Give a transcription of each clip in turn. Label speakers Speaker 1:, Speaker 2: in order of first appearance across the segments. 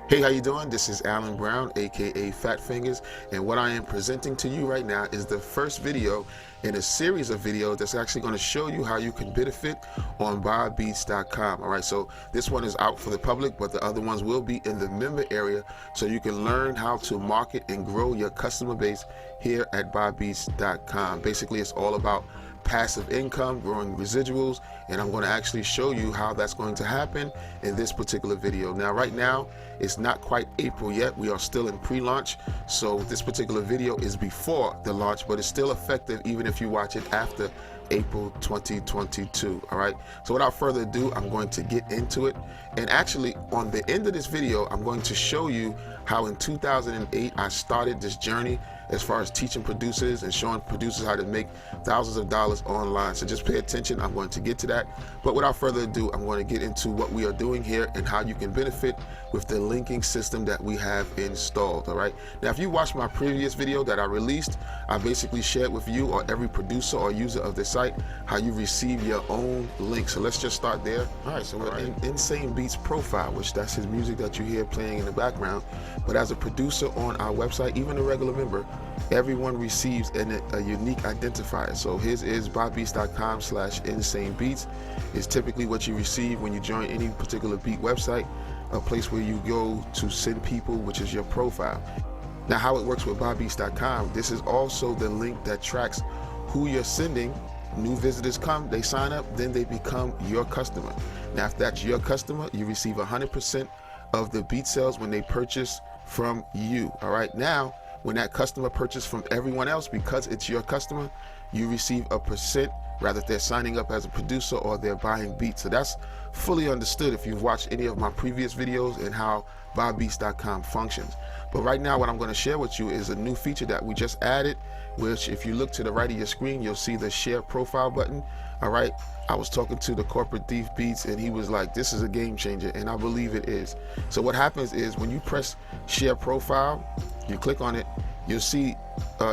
Speaker 1: Hey, how you doing? This is Alan Brown, aka Fat Fingers, and what I am presenting to you right now is the first video in a series of videos that's actually going to show you how you can benefit on InsaneBeatz.com. All right, so this one is out for the public, but the other ones will be in the member area, so you can learn how to market and grow your customer base here at InsaneBeatz.com. Basically, it's all about passive income, growing residuals, and I'm going to actually show you how that's going to happen in this particular video. Now, right now, it's not quite April yet. We are still in pre-launch, so this particular video is before the launch, but it's still effective even if you watch it after April 2022. All right, so without further ado, I'm going to get into it. And actually, on the end of this video, I'm going to show you how in 2008 I started this journey as far as teaching producers and showing producers how to make thousands of dollars online. So just pay attention. I'm going to get to that. But without further ado, I'm going to get into what we are doing here and how you can benefit with the linking system that we have installed. All right. Now, if you watched my previous video that I released, I basically shared with you or every producer or user of the site how you receive your own link. So let's just start there. All right. So we're in InsaneBeatz profile, which that's his music that you hear playing in the background. But as a producer on our website, even a regular member, everyone receives a unique identifier. So his is InsaneBeatz.com/InsaneBeatz. It's typically what you receive when you join any particular beat website, a place where you go to send people, which is your profile. Now, how it works with InsaneBeatz.com, this is also the link that tracks who you're sending. New visitors come, they sign up, then they become your customer. Now, if that's your customer, you receive 100% of the beat sales when they purchase from you. All right, now, when that customer purchases from everyone else, because it's your customer, you receive a percent, rather if they're signing up as a producer or they're buying beats. So that's fully understood if you've watched any of my previous videos and how InsaneBeatz.com functions. But right now, what I'm going to share with you is a new feature that we just added, which if you look to the right of your screen, you'll see the share profile button. All right, I was talking to the corporate thief Beats and he was like, this is a game changer, and I believe it is. So what happens is when you press share profile, you click on it, you'll see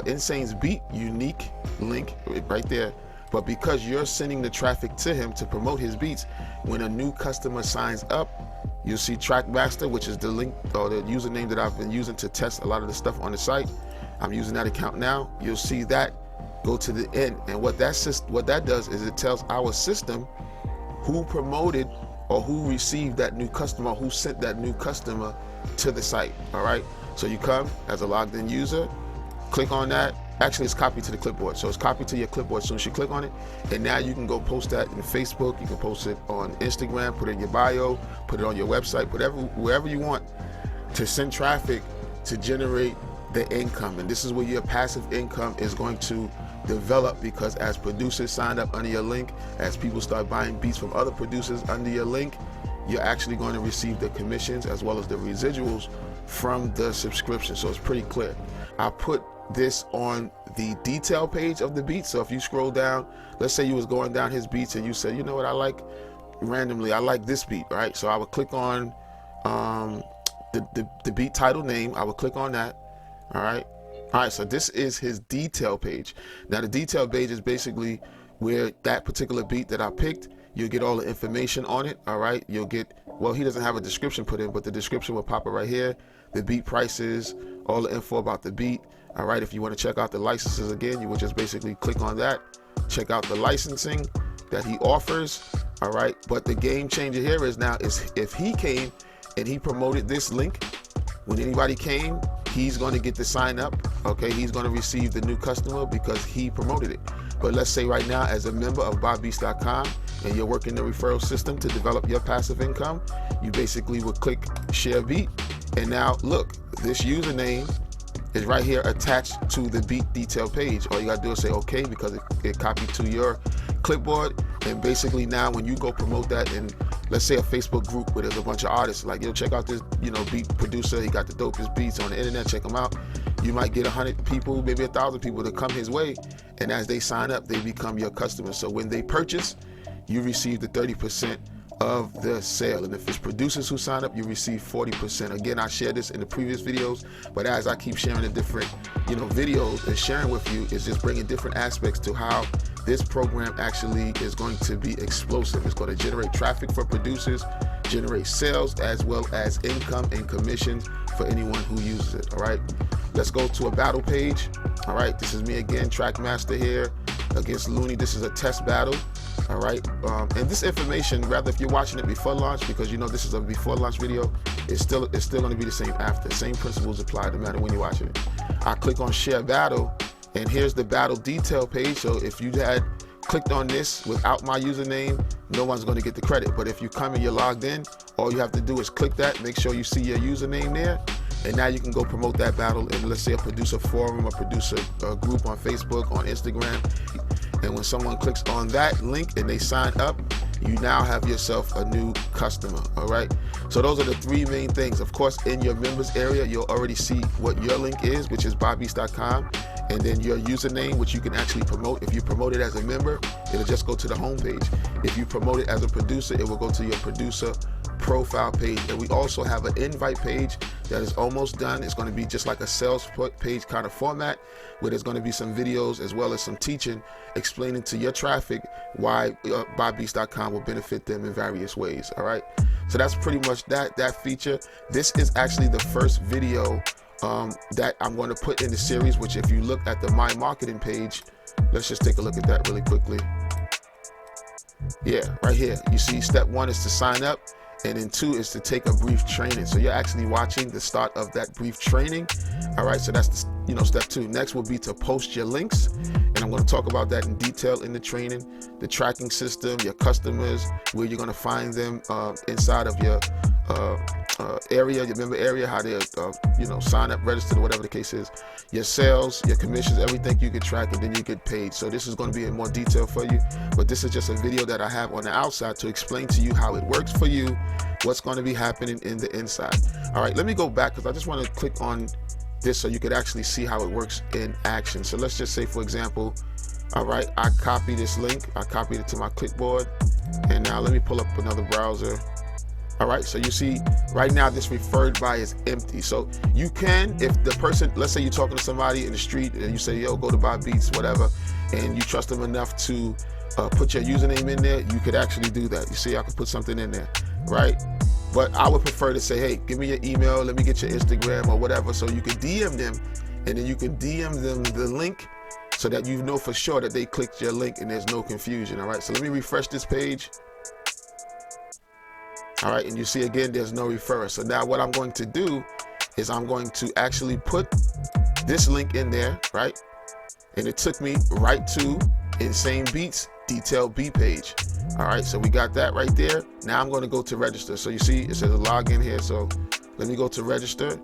Speaker 1: Insane's beat unique link right there. But because you're sending the traffic to him to promote his beats, when a new customer signs up, you'll see Trackmaster, which is the link or the username that I've been using to test a lot of the stuff on the site. I'm using that account now. You'll see that go to the end. And what that does is it tells our system who promoted or who received that new customer, who sent that new customer to the site. All right. So you come as a logged in user, click on that. Actually, it's copied to the clipboard. So it's copied to your clipboard as soon as you click on it. And now you can go post that in Facebook. You can post it on Instagram, put it in your bio, put it on your website, wherever you want to send traffic to generate the income. And this is where your passive income is going to develop, because as producers sign up under your link, as people start buying beats from other producers under your link, you're actually going to receive the commissions as well as the residuals from the subscription. So it's pretty clear. I put this on the detail page of the beat. So if you scroll down, let's say you was going down his beats and you said, you know what, I like this beat, right? So I would click on the beat title name. I would click on that. All right. So this is his detail page. Now the detail page is basically where that particular beat that I picked, you'll get all the information on it. All right. You'll get, well, he doesn't have a description put in, but the description will pop up right here. The beat prices, all the info about the beat. All right, if you want to check out the licenses again, you would just basically click on that, check out the licensing that he offers. All right, but the game changer here is now is if he came and he promoted this link, when anybody came, he's going to get the sign up. Okay, he's going to receive the new customer because he promoted it. But let's say right now, as a member of InsaneBeatz.com and you're working the referral system to develop your passive income, you basically would click share beat. And now look, this username is right here attached to the beat detail page. All you gotta do is say okay, because it copied to your clipboard. And basically now when you go promote that in, let's say, a Facebook group where there's a bunch of artists, like, yo, check out this, beat producer, he got the dopest beats on the internet, check him out. You might get 100 people, maybe 1,000 people to come his way, and as they sign up, they become your customers. So when they purchase, you receive the 30% of the sale. And if it's producers who sign up, you receive 40%. Again, I shared this in the previous videos, but as I keep sharing the different videos and sharing with you, is just bringing different aspects to how this program actually is going to be explosive. It's going to generate traffic for producers. generate sales as well as income and commissions for anyone who uses it. All right, let's go to a battle page. All right, this is me again, Trackmaster here against Looney. This is a test battle. All right, and this information, rather if you're watching it before launch, because you know this is a before launch video, it's still going to be the same after. Same principles apply no matter when you're watching it. I click on share battle, and here's the battle detail page. So if you had clicked on this without my username, no one's going to get the credit. But if you come and you're logged in, all you have to do is click that, make sure you see your username there, and now you can go promote that battle in, let's say, a producer forum, a producer group on Facebook, on Instagram. And when someone clicks on that link and they sign up, you now have yourself a new customer. All right, so those are the three main things. Of course, in your members area, you'll already see what your link is, which is BobBeatz.com, and then your username, which you can actually promote. If you promote it as a member, it'll just go to the home page. If you promote it as a producer, it will go to your producer profile page. And we also have an invite page that is almost done. It's going to be just like a sales page kind of format, where there's going to be some videos as well as some teaching explaining to your traffic why BobBeatz.com will benefit them in various ways. All right, so that's pretty much that feature. This is actually the first video that I'm going to put in the series, which if you look at the My Marketing page, let's just take a look at that really quickly. Yeah, right here, you see step 1 is to sign up, and then 2 is to take a brief training. So you're actually watching the start of that brief training. All right, so that's the, step 2. Next will be to post your links, and I'm going to talk about that in detail in the training. The tracking system, your customers, where you're going to find them inside of your area, your member area, how they sign up, register, whatever the case is, your sales, your commissions, everything you can track, and then you get paid. So this is going to be in more detail for you, but this is just a video that I have on the outside to explain to you how it works for you, what's going to be happening in the inside. All right, let me go back because I just want to click on this so you could actually see how it works in action. So let's just say, for example, all right, I copy this link, I copied it to my clipboard, and now let me pull up another browser. All right, so you see right now this referred by is empty. So you can, if the person, let's say you're talking to somebody in the street and you say, yo, go to BobBeatz, whatever, and you trust them enough to put your username in there, you could actually do that. You see, I could put something in there, right? But I would prefer to say, hey, give me your email, let me get your Instagram or whatever, so you can DM them, and then you can DM them the link so that you know for sure that they clicked your link and there's no confusion. All right, so let me refresh this page. All right, and you see again, there's no referrer. So now what I'm going to do is I'm going to actually put this link in there, right? And it took me right to InsaneBeatz Detail B page. All right, so we got that right there. Now I'm going to go to register. So you see it says login here. So let me go to register.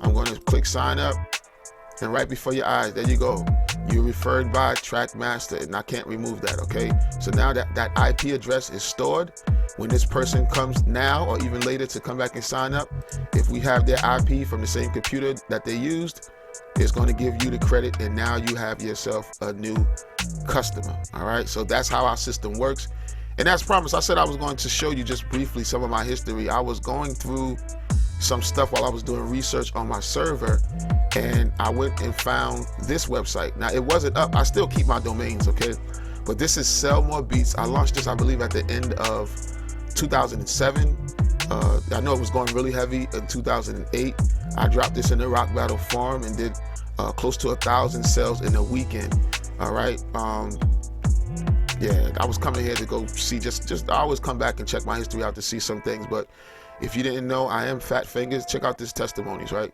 Speaker 1: I'm going to click sign up. And right before your eyes, there you go. You're referred by Trackmaster, and I can't remove that, okay? So now that IP address is stored. When this person comes now or even later to come back and sign up, if we have their IP from the same computer that they used, it's going to give you the credit, and now you have yourself a new customer. All right, so that's how our system works. And as promised, I said I was going to show you just briefly some of my history. I was going through some stuff while I was doing research on my server, and I went and found this website. Now, it wasn't up. I still keep my domains, okay? But this is Sell More Beats. I launched this, I believe, at the end of 2007. I know it was going really heavy in 2008. I dropped this in the Rock Battle Forum and did close to 1,000 sales in a weekend. All right. Yeah, I was coming here to go see, just I always come back and check my history out to see some things. But if you didn't know, I am Fat Fingers. Check out this testimonies, right?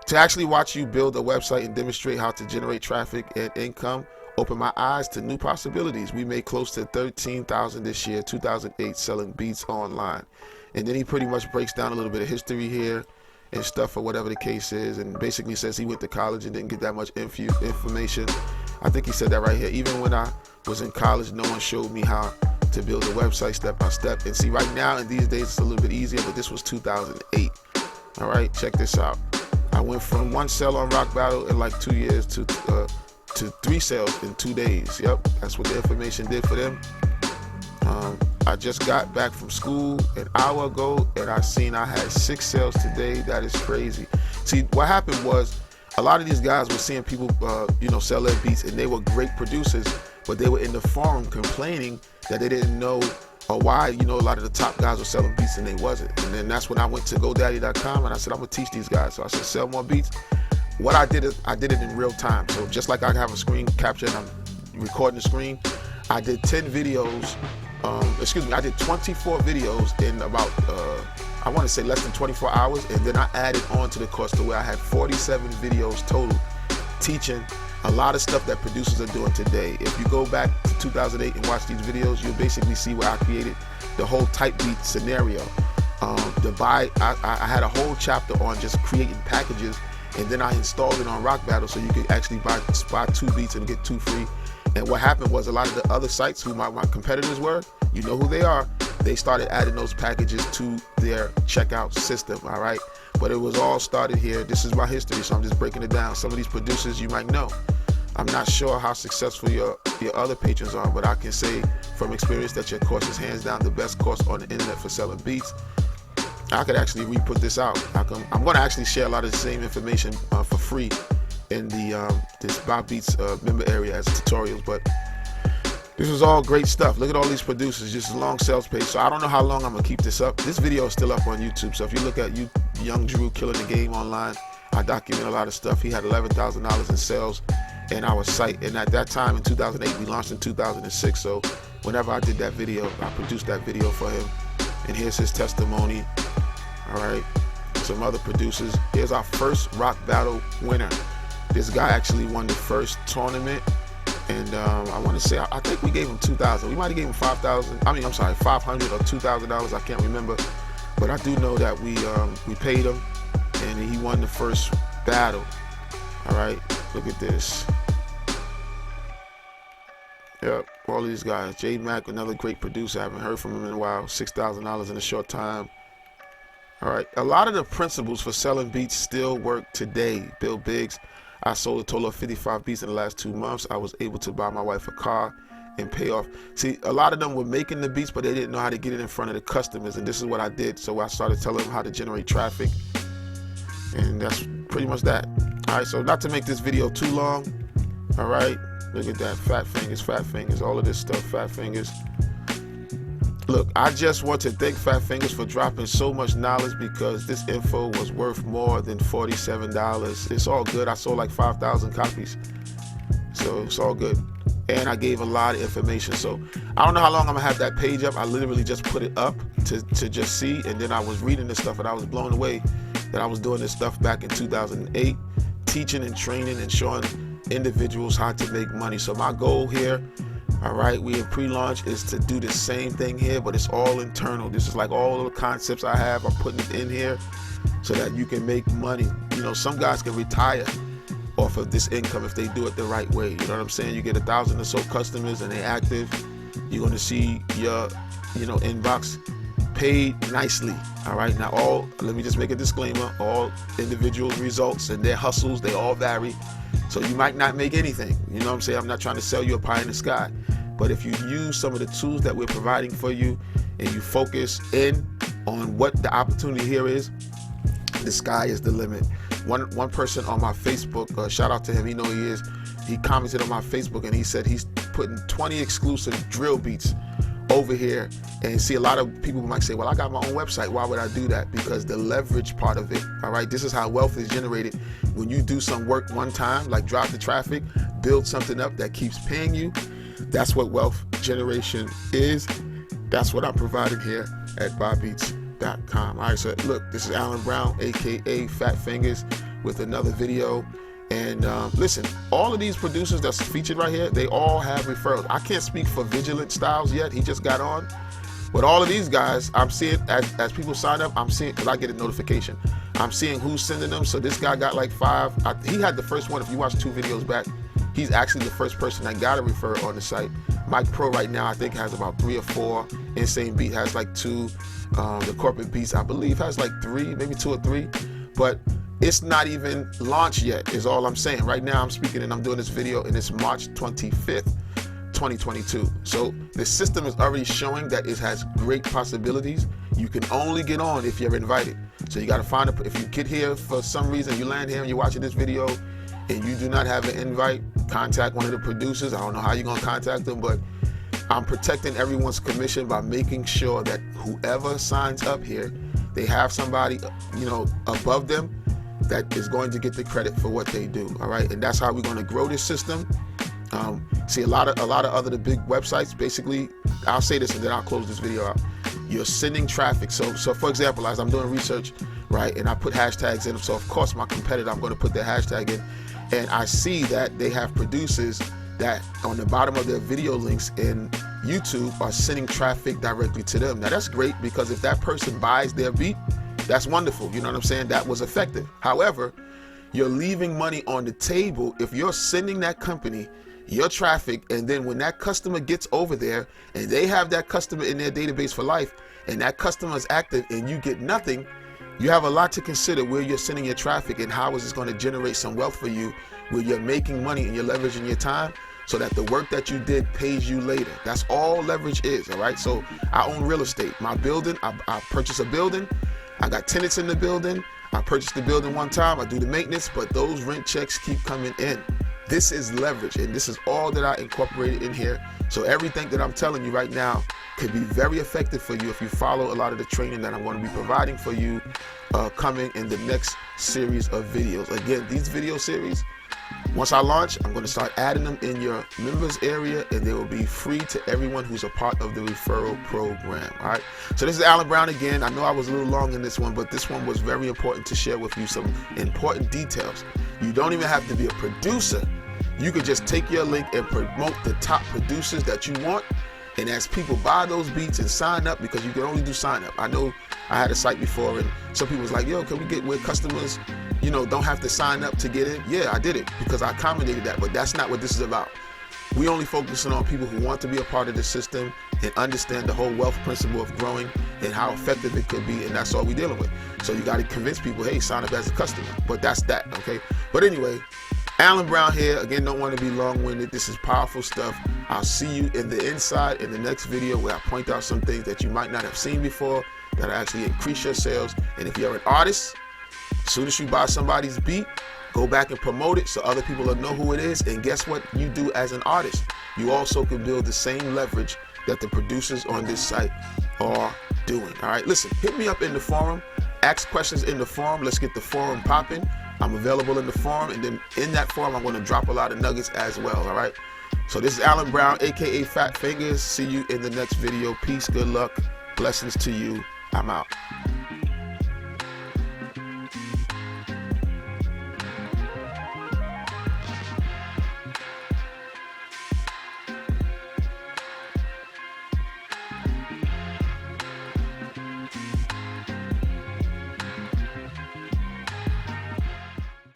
Speaker 1: To actually watch you build a website and demonstrate how to generate traffic and income opened my eyes to new possibilities. We made close to 13,000 this year, 2008, selling beats online. And then he pretty much breaks down a little bit of history here and stuff, or whatever the case is, and basically says he went to college and didn't get that much information. I think he said that right here. Even when I was in college, no one showed me how to build a website step by step. And see, right now in these days it's a little bit easier, but this was 2008. All right, check this out. I went from 1 sale on Rock Battle in like 2 years to 3 sales in 2 days. Yep, that's what the information did for them. I just got back from school an hour ago, and I had 6 sales today. That is crazy. See, what happened was a lot of these guys were seeing people, sell their beats, and they were great producers, but they were in the forum complaining that they didn't know or why, you know, a lot of the top guys were selling beats and they wasn't. And then that's when I went to GoDaddy.com and I said, I'm gonna teach these guys. So I said, sell more beats. What I did is I did it in real time. So just like I have a screen capture and I'm recording the screen, I did 10 videos, I did 24 videos in about, I want to say less than 24 hours, and then I added on to the course to where I had 47 videos total teaching a lot of stuff that producers are doing today. If you go back to 2008 and watch these videos, you'll basically see where I created the whole type beat scenario. I had a whole chapter on just creating packages, and then I installed it on Rock Battle so you could actually buy 2 beats and get 2 free. And what happened was a lot of the other sites who my competitors were, you know who they are, they started adding those packages to their checkout system, all right? But it was all started here. This is my history, so I'm just breaking it down. Some of these producers you might know. I'm not sure how successful your other patrons are, but I can say from experience that your course is hands down the best course on the internet for selling beats. I could actually re-put this out. I'm going to actually share a lot of the same information for free in the this Bob Beats member area as tutorials, but this is all great stuff. Look at all these producers, just a long sales page. So I don't know how long I'm gonna keep this up. This video is still up on YouTube, so if you look at Young Drew killing the game online, I document a lot of stuff. He had $11,000 in sales in our site, and at that time in 2008, we launched in 2006. So whenever I did that video, I produced that video for him, and here's his testimony. All right, some other producers. Here's our first Rock Battle winner. This guy actually won the first tournament, and I want to say, I think we gave him $2,000. We might have gave him $500 or $2,000. I can't remember, but I do know that we paid him, and he won the first battle. All right, look at this. Yep, all these guys. J Mac, another great producer. I haven't heard from him in a while. $6,000 in a short time. All right, a lot of the principles for selling beats still work today. Bill Biggs. I sold a total of 55 beats in the last 2 months. I was able to buy my wife a car and pay off. See, a lot of them were making the beats, but they didn't know how to get it in front of the customers, and this is what I did. So I started telling them how to generate traffic, and that's pretty much that. All right, so not to make this video too long, all right, look at that, fat fingers, all of this stuff, fat fingers. Look, I just want to thank Fat Fingers for dropping so much knowledge, because this info was worth more than $47. It's all good. I sold like 5,000 copies. So it's all good. And I gave a lot of information. So I don't know how long I'm gonna have that page up. I literally just put it up to just see. And then I was reading this stuff and I was blown away that I was doing this stuff back in 2008, teaching and training and showing individuals how to make money. So my goal here, all right, we in pre-launch, is to do the same thing here, but it's all internal. This is like all the concepts I have, I'm putting it in here so that you can make money. You know, some guys can retire off of this income if they do it the right way. You know what I'm saying? You get 1,000 or so customers and they're active. You're gonna see your, inbox paid nicely. All right, now let me just make a disclaimer, all individual results and their hustles, they all vary. So you might not make anything, you know what I'm saying? I'm not trying to sell you a pie in the sky, but if you use some of the tools that we're providing for you and you focus in on what the opportunity here is, the sky is the limit. One person on my Facebook, shout out to him, he know he is, he commented on my Facebook and he said he's putting 20 exclusive drill beats over here. And see, a lot of people might say, well, I got my own website, why would I do that? Because the leverage part of it, all right, this is how wealth is generated. When you do some work one time, like drop the traffic, build something up that keeps paying you, that's what wealth generation is. That's what I'm providing here at BobBeats.com. All right, so look, this is Alan Brown, aka Fat Fingers, with another video. And listen, all of these producers that's featured right here, they all have referrals. I can't speak for Vigilant Styles yet, he just got on. But all of these guys, I'm seeing, as people sign up, I'm seeing, because I get a notification, I'm seeing who's sending them. So this guy got like 5, he had the first one. If you watch 2 videos back, he's actually the first person that got a referral on the site. Mike Pro right now, I think, has about 3 or 4. InsaneBeatz has like 2. The Corporate Beats, I believe, has like 3, maybe 2 or 3. But it's not even launched yet, is all I'm saying. Right now I'm speaking and I'm doing this video, and it's March 25th, 2022. So the system is already showing that it has great possibilities. You can only get on if you're invited. So you got to find if you get here for some reason, you land here and you're watching this video and you do not have an invite, contact one of the producers. I don't know how you're going to contact them, but I'm protecting everyone's commission by making sure that whoever signs up here, they have somebody, you know, above them that is going to get the credit for what they do. All right, and that's how we're going to grow this system. See, a lot of other the big websites, basically, I'll say this and then I'll close this video out. You're sending traffic. So for example, as I'm doing research, right, and I put hashtags in, so of course my competitor, I'm going to put their hashtag in, and I see that they have producers that on the bottom of their video links in YouTube are sending traffic directly to them. Now that's great, because if that person buys their beat, that's wonderful. You know what I'm saying? That was effective. However, you're leaving money on the table if you're sending that company your traffic, and then when that customer gets over there and they have that customer in their database for life, and that customer is active and you get nothing, you have a lot to consider where you're sending your traffic and how is this going to generate some wealth for you, where you're making money and you're leveraging your time so that the work that you did pays you later. That's all leverage is. All right, so I own real estate. My building, I purchased a building, I got tenants in the building, I purchased the building one time, I do the maintenance, but those rent checks keep coming in. This is leverage, and this is all that I incorporated in here. So everything that I'm telling you right now could be very effective for you if you follow a lot of the training that I'm going to be providing for you coming in the next series of videos. Again, these video series, once I launch, I'm going to start adding them in your members area, and they will be free to everyone who's a part of the referral program. All right, so this is Alan Brown again. I know I was a little long in this one, but this one was very important to share with you some important details. You don't even have to be a producer. You could just take your link and promote the top producers that you want, and as people buy those beats and sign up, because you can only do sign up. I know I had a site before and some people was like, yo, can we get where customers, you know, don't have to sign up to get in? Yeah, I did it because I accommodated that, but that's not what this is about. We only focusing on people who want to be a part of the system and understand the whole wealth principle of growing and how effective it could be, and that's all we're dealing with. So you got to convince people, hey, sign up as a customer, but that's that, okay? But anyway, Alan Brown here. Again, don't want to be long-winded. This is powerful stuff. I'll see you in the inside in the next video, where I point out some things that you might not have seen before that actually increase your sales. And if you're an artist, as soon as you buy somebody's beat, go back and promote it so other people will know who it is. And guess what you do as an artist? You also can build the same leverage that the producers on this site are doing. All right, listen, hit me up in the forum. Ask questions in the forum. Let's get the forum popping. I'm available in the forum, and then in that forum, I'm going to drop a lot of nuggets as well. All right. So this is Alan Brown, aka Fat Fingers. See you in the next video. Peace, good luck, blessings to you. I'm out.